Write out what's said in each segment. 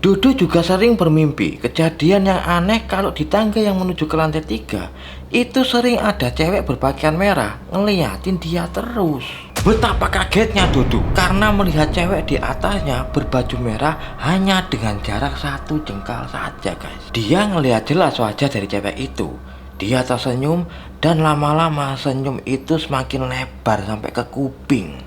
Dodo juga sering bermimpi kejadian yang aneh kalau di tangga yang menuju ke lantai 3 itu sering ada cewek berpakaian merah ngeliatin dia terus. Betapa kagetnya Dodo karena melihat cewek di atasnya berbaju merah hanya dengan jarak 1 jengkal saja guys. Dia ngelihat jelas wajah dari cewek itu. Dia tersenyum dan lama-lama senyum itu semakin lebar sampai ke kuping.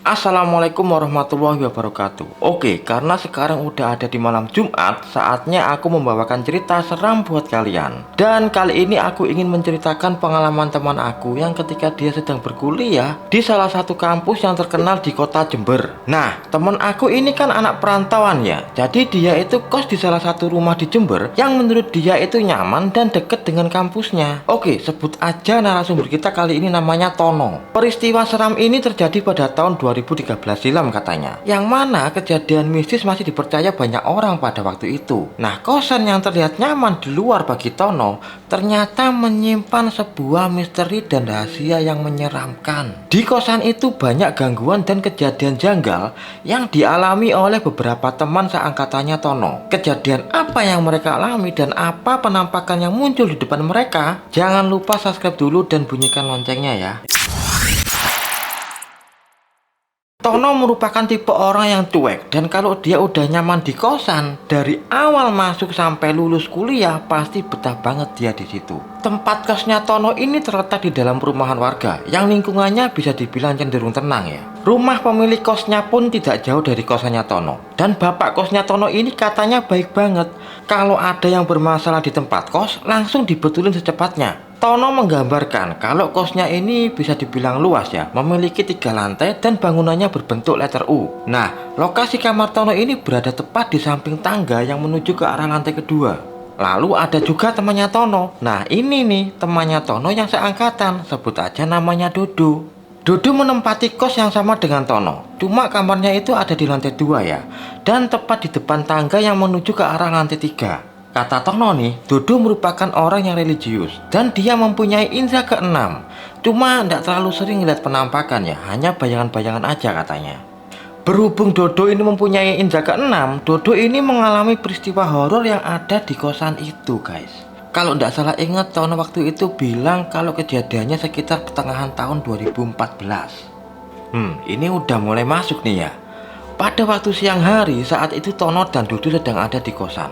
Assalamualaikum warahmatullahi wabarakatuh. Oke, karena sekarang udah ada di malam Jumat, saatnya aku membawakan cerita seram buat kalian. Dan kali ini aku ingin menceritakan pengalaman teman aku yang ketika dia sedang berkuliah di salah satu kampus yang terkenal di kota Jember. Nah, teman aku ini kan anak perantauan ya. Jadi dia itu kos di salah satu rumah di Jember yang menurut dia itu nyaman dan deket dengan kampusnya. Oke, sebut aja narasumber kita kali ini namanya Tono. Peristiwa seram ini terjadi pada tahun 2013 silam katanya, yang mana kejadian mistis masih dipercaya banyak orang pada waktu itu. Nah, kosan yang terlihat nyaman di luar bagi Tono ternyata menyimpan sebuah misteri dan rahasia yang menyeramkan. Di kosan itu banyak gangguan dan kejadian janggal yang dialami oleh beberapa teman seangkatannya Tono. Kejadian apa yang mereka alami dan apa penampakan yang muncul di depan mereka? Jangan lupa subscribe dulu dan bunyikan loncengnya ya. Tono merupakan tipe orang yang cuek, dan kalau dia udah nyaman di kosan dari awal masuk sampai lulus kuliah pasti betah banget dia di situ. Tempat kosnya Tono ini terletak di dalam perumahan warga yang lingkungannya bisa dibilang cenderung tenang ya. Rumah pemilik kosnya pun tidak jauh dari kosannya Tono, dan bapak kosnya Tono ini katanya baik banget. Kalau ada yang bermasalah di tempat kos langsung dibetulin secepatnya. Tono menggambarkan kalau kosnya ini bisa dibilang luas ya, memiliki 3 lantai dan bangunannya berbentuk letter U. Nah, lokasi kamar Tono ini berada tepat di samping tangga yang menuju ke arah lantai kedua. Lalu ada juga temannya Tono. Nah, ini nih temannya Tono yang seangkatan, sebut aja namanya Dodo. Dodo menempati kos yang sama dengan Tono, cuma kamarnya itu ada di lantai 2 ya, dan tepat di depan tangga yang menuju ke arah lantai 3. Kata Tono nih, Dodo merupakan orang yang religius dan dia mempunyai indera keenam. Cuma tidak terlalu sering lihat penampakan ya, hanya bayangan-bayangan aja katanya. Berhubung Dodo ini mempunyai indera keenam, Dodo ini mengalami peristiwa horor yang ada di kosan itu guys. Kalau tidak salah ingat, Tono waktu itu bilang kalau kejadiannya sekitar pertengahan tahun 2014. Ini udah mulai masuk nih ya. Pada waktu siang hari, saat itu Tono dan Dodo sedang ada di kosan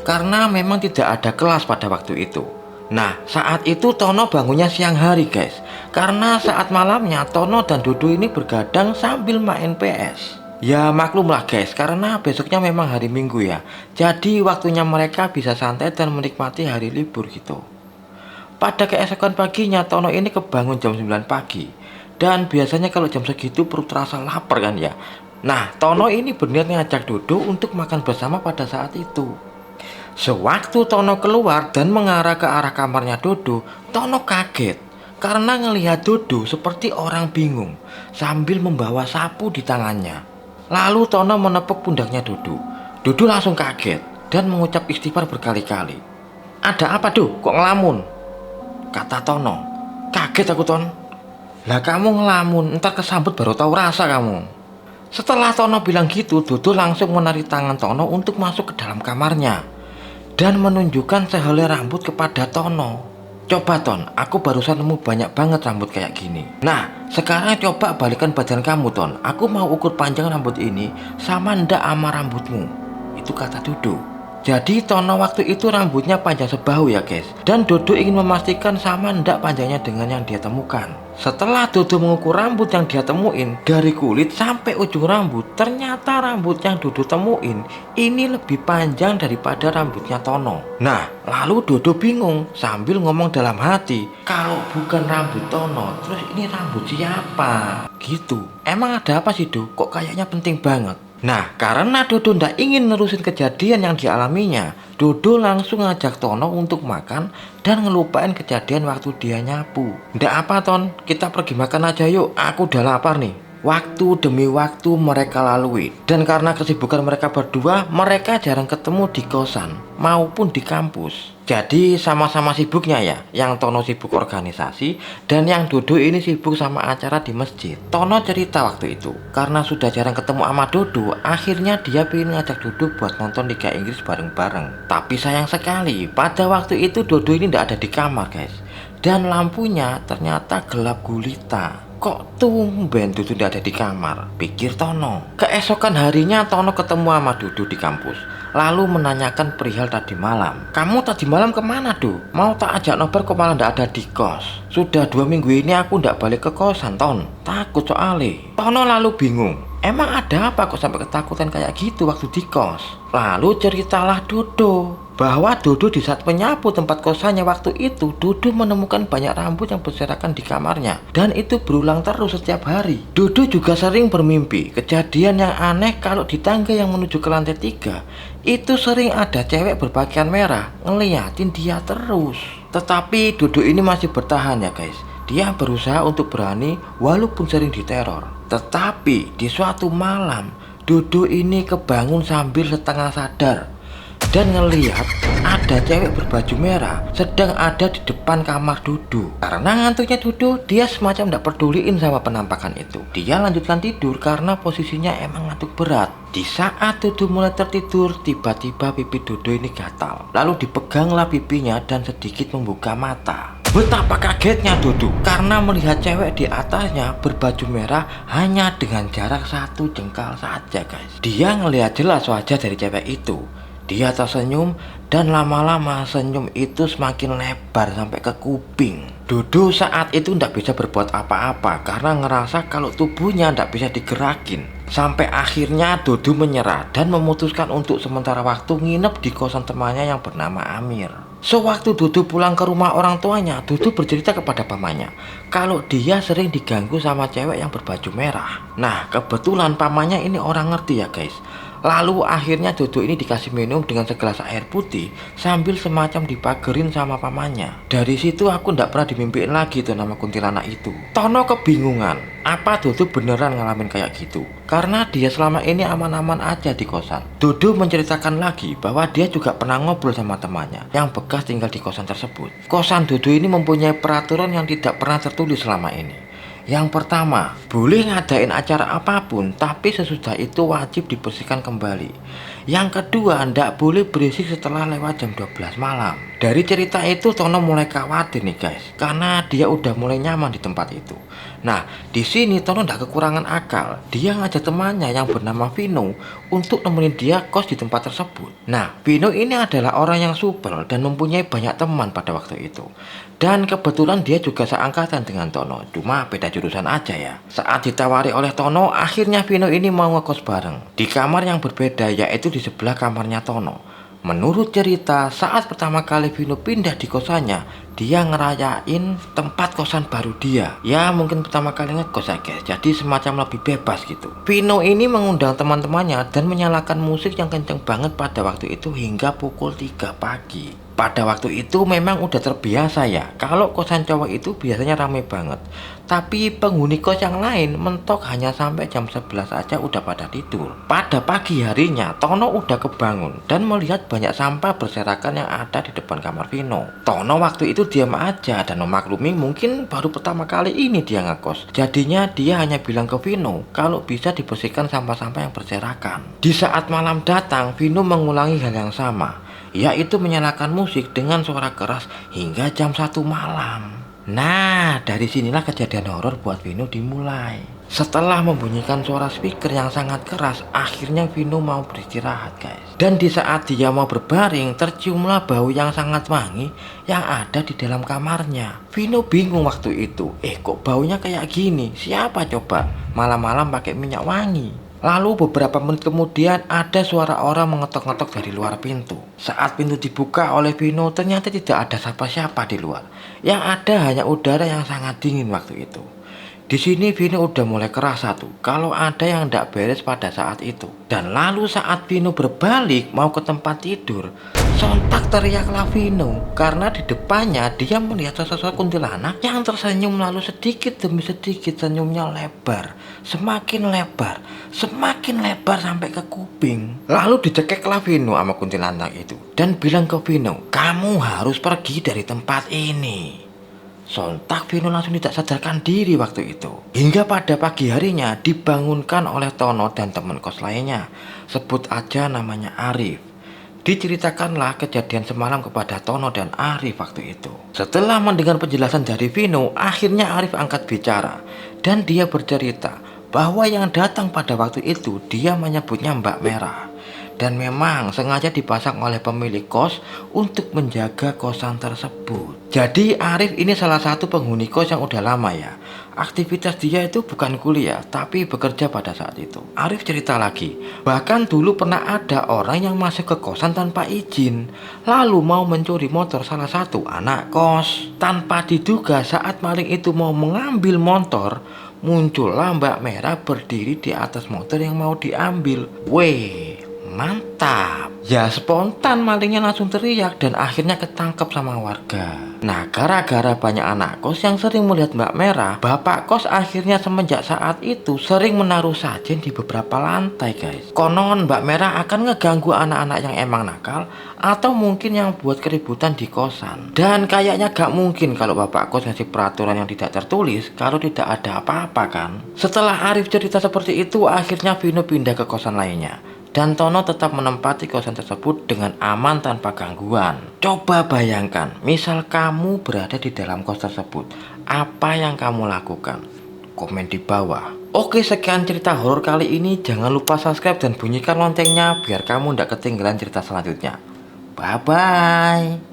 karena memang tidak ada kelas pada waktu itu. Nah, saat itu Tono bangunnya siang hari guys, karena saat malamnya Tono dan Dodo ini bergadang sambil main PS. Ya maklumlah guys, karena besoknya memang hari Minggu ya, jadi waktunya mereka bisa santai dan menikmati hari libur gitu. Pada keesokan paginya Tono ini kebangun jam 9 pagi, dan biasanya kalau jam segitu perut terasa lapar kan ya. Nah, Tono ini berniat ngajak Dodo untuk makan bersama pada saat itu. Sewaktu Tono keluar dan mengarah ke arah kamarnya Dodo, Tono kaget karena ngelihat Dodo seperti orang bingung sambil membawa sapu di tangannya. Lalu Tono menepuk pundaknya Dodo. Dodo langsung kaget dan mengucap istighfar berkali-kali. "Ada apa Do? Kok ngelamun?" kata Tono. "Kaget aku Ton." "Lah kamu ngelamun, ntar kesambut baru tahu rasa kamu." Setelah Tono bilang gitu, Dodo langsung menarik tangan Tono untuk masuk ke dalam kamarnya dan menunjukkan sehelai rambut kepada Tono. "Coba Ton, aku barusan nemu banyak banget rambut kayak gini. Nah, sekarang coba balikan badan kamu Ton. Aku mau ukur panjang rambut ini sama ndak sama rambutmu." Itu kata Dodo. Jadi Tono waktu itu rambutnya panjang sebahu ya guys, dan Dodo ingin memastikan sama ndak panjangnya dengan yang dia temukan. Setelah Dodo mengukur rambut yang dia temuin dari kulit sampai ujung rambut, ternyata rambut yang Dodo temuin ini lebih panjang daripada rambutnya Tono. Nah, lalu Dodo bingung sambil ngomong dalam hati, kalau bukan rambut Tono, terus ini rambut siapa? Gitu. Emang ada apa sih Do? Kok kayaknya penting banget? Nah, karena Dodo ndak ingin nerusin kejadian yang dialaminya, Dodo langsung ngajak Tono untuk makan dan ngelupain kejadian waktu dia nyapu. "Ndak apa Ton, kita pergi makan aja yuk, aku udah lapar nih." Waktu demi waktu mereka lalui, dan karena kesibukan mereka berdua, mereka jarang ketemu di kosan maupun di kampus. Jadi sama-sama sibuknya ya, yang Tono sibuk organisasi dan yang Dodo ini sibuk sama acara di masjid. Tono cerita waktu itu, karena sudah jarang ketemu sama Dodo, akhirnya dia pengen ngajak Dodo buat nonton Liga Inggris bareng-bareng. Tapi sayang sekali, pada waktu itu Dodo ini tidak ada di kamar guys, dan lampunya ternyata gelap gulita. Kok tumben Dudu tidak ada di kamar, pikir Tono. Keesokan harinya Tono ketemu sama Dudu di kampus, lalu menanyakan perihal tadi malam. Kamu tadi malam kemana, Du? Mau tak ajak nobar kok malah tidak ada di kos? Sudah 2 minggu ini aku tidak balik ke kosan, Ton. Takut soalnya. Tono lalu bingung. Emang ada apa kok sampai ketakutan kayak gitu waktu di kos? Lalu ceritalah Dodo bahwa Dodo di saat menyapu tempat kosannya waktu itu, Dodo menemukan banyak rambut yang berserakan di kamarnya, dan itu berulang terus setiap hari. Dodo juga sering bermimpi kejadian yang aneh kalau di tangga yang menuju ke lantai 3 itu sering ada cewek berpakaian merah ngeliatin dia terus. Tetapi Dodo ini masih bertahan ya guys. Dia berusaha untuk berani walaupun sering diteror. Tetapi di suatu malam Dodo ini kebangun sambil setengah sadar dan ngelihat ada cewek berbaju merah sedang ada di depan kamar Dodo. Karena ngantuknya Dodo, dia semacam tidak peduliin sama penampakan itu. Dia lanjutkan tidur karena posisinya emang ngantuk berat. Di saat Dodo mulai tertidur, tiba-tiba pipi Dodo ini gatal. Lalu dipeganglah pipinya dan sedikit membuka mata. Betapa kagetnya Dodo karena melihat cewek di atasnya berbaju merah hanya dengan jarak 1 jengkal saja guys. Dia ngelihat jelas wajah dari cewek itu. Dia tersenyum dan lama-lama senyum itu semakin lebar sampai ke kuping. Dodo saat itu tidak bisa berbuat apa-apa karena ngerasa kalau tubuhnya tidak bisa digerakin. Sampai akhirnya Dodo menyerah dan memutuskan untuk sementara waktu nginep di kosan temannya yang bernama Amir. Sewaktu Dodo pulang ke rumah orang tuanya, Dodo bercerita kepada pamannya kalau dia sering diganggu sama cewek yang berbaju merah. Nah, kebetulan pamannya ini orang ngerti ya guys. Lalu akhirnya Dodo ini dikasih minum dengan segelas air putih sambil semacam dipagerin sama pamannya. Dari situ aku ndak pernah dimimpiin lagi tuh nama kuntilanak itu. Tono kebingungan, apa Dodo beneran ngalamin kayak gitu? Karena dia selama ini aman-aman aja di kosan. Dodo menceritakan lagi bahwa dia juga pernah ngobrol sama temannya yang bekas tinggal di kosan tersebut. Kosan Dodo ini mempunyai peraturan yang tidak pernah tertulis selama ini. Yang pertama, boleh ngadain acara apapun, tapi sesudah itu wajib dibersihkan kembali. Yang kedua, ndak boleh berisik setelah lewat jam 12 malam. Dari cerita itu Tono mulai khawatir nih guys, karena dia udah mulai nyaman di tempat itu. Nah, di sini Tono ndak kekurangan akal. Dia ngajak temannya yang bernama Vino untuk nemenin dia kos di tempat tersebut. Nah, Vino ini adalah orang yang super dan mempunyai banyak teman pada waktu itu. Dan kebetulan dia juga seangkatan dengan Tono, cuma beda jurusan aja ya. Saat ditawari oleh Tono, akhirnya Vino ini mau ngekos bareng di kamar yang berbeda, yaitu di sebelah kamarnya Tono. Menurut cerita, saat pertama kali Vino pindah di kosannya, dia ngerayain tempat kosan baru dia. Ya mungkin pertama kali ngekos ya guys, jadi semacam lebih bebas gitu. Vino ini mengundang teman-temannya dan menyalakan musik yang kenceng banget pada waktu itu hingga pukul 3 pagi. Pada waktu itu memang udah terbiasa ya, kalau kosan cowok itu biasanya ramai banget. Tapi penghuni kos yang lain mentok hanya sampai jam 11 aja udah pada tidur. Pada pagi harinya, Tono udah kebangun dan melihat banyak sampah berserakan yang ada di depan kamar Vino. Tono waktu itu diam aja dan memaklumi mungkin baru pertama kali ini dia ngekos. Jadinya dia hanya bilang ke Vino kalau bisa dibersihkan sampah-sampah yang berserakan. Di saat malam datang, Vino mengulangi hal yang sama, yaitu menyalakan musik dengan suara keras hingga jam 1 malam. Nah, dari sinilah kejadian horor buat Vino dimulai. Setelah membunyikan suara speaker yang sangat keras, akhirnya Vino mau beristirahat guys. Dan di saat dia mau berbaring, terciumlah bau yang sangat wangi yang ada di dalam kamarnya. Vino bingung waktu itu, kok baunya kayak gini? Siapa coba malam-malam pakai minyak wangi? Lalu beberapa menit kemudian ada suara orang mengetok-ngetok dari luar pintu. Saat pintu dibuka oleh Vino, ternyata tidak ada siapa-siapa di luar. Yang ada hanya udara yang sangat dingin waktu itu. Di sini Vino udah mulai kerasa tuh kalau ada yang tidak beres pada saat itu. Dan lalu saat Vino berbalik mau ke tempat tidur, Sontak teriaklah Vino karena di depannya dia melihat sosok kuntilanak yang tersenyum, lalu sedikit demi sedikit senyumnya lebar, semakin lebar, semakin lebar sampai ke kuping. Lalu dicekeklah Vino sama kuntilanak itu dan bilang ke Vino, "Kamu harus pergi dari tempat ini." Sontak Vino langsung tidak sadarkan diri waktu itu. Hingga pada pagi harinya dibangunkan oleh Tono dan teman kos lainnya. Sebut aja namanya Arif. Diceritakanlah kejadian semalam kepada Tono dan Arif waktu itu. Setelah mendengar penjelasan dari Vino, akhirnya Arif angkat bicara. Dan dia bercerita bahwa yang datang pada waktu itu dia menyebutnya Mbak Merah. Dan memang sengaja dipasang oleh pemilik kos untuk menjaga kosan tersebut. Jadi Arif ini salah satu penghuni kos yang udah lama ya. Aktivitas dia itu bukan kuliah, tapi bekerja pada saat itu. Arif cerita lagi, bahkan dulu pernah ada orang yang masuk ke kosan tanpa izin, lalu mau mencuri motor salah satu anak kos. Tanpa diduga saat maling itu mau mengambil motor, muncullah Mbak Merah berdiri di atas motor yang mau diambil. Weh, mantap. Ya spontan malingnya langsung teriak dan akhirnya ketangkep sama warga. Nah, gara-gara banyak anak kos yang sering melihat Mbak Merah, bapak kos akhirnya semenjak saat itu sering menaruh sajen di beberapa lantai guys. Konon Mbak Merah akan ngeganggu anak-anak yang emang nakal atau mungkin yang buat keributan di kosan. Dan kayaknya gak mungkin kalau bapak kos ngasih peraturan yang tidak tertulis kalau tidak ada apa-apa kan. Setelah Arif cerita seperti itu, akhirnya Vino pindah ke kosan lainnya. Dan Tono tetap menempati kosan tersebut dengan aman tanpa gangguan. Coba bayangkan, misal kamu berada di dalam kos tersebut, apa yang kamu lakukan? Komen di bawah. Oke, sekian cerita horor kali ini. Jangan lupa subscribe dan bunyikan loncengnya biar kamu tidak ketinggalan cerita selanjutnya. Bye-bye.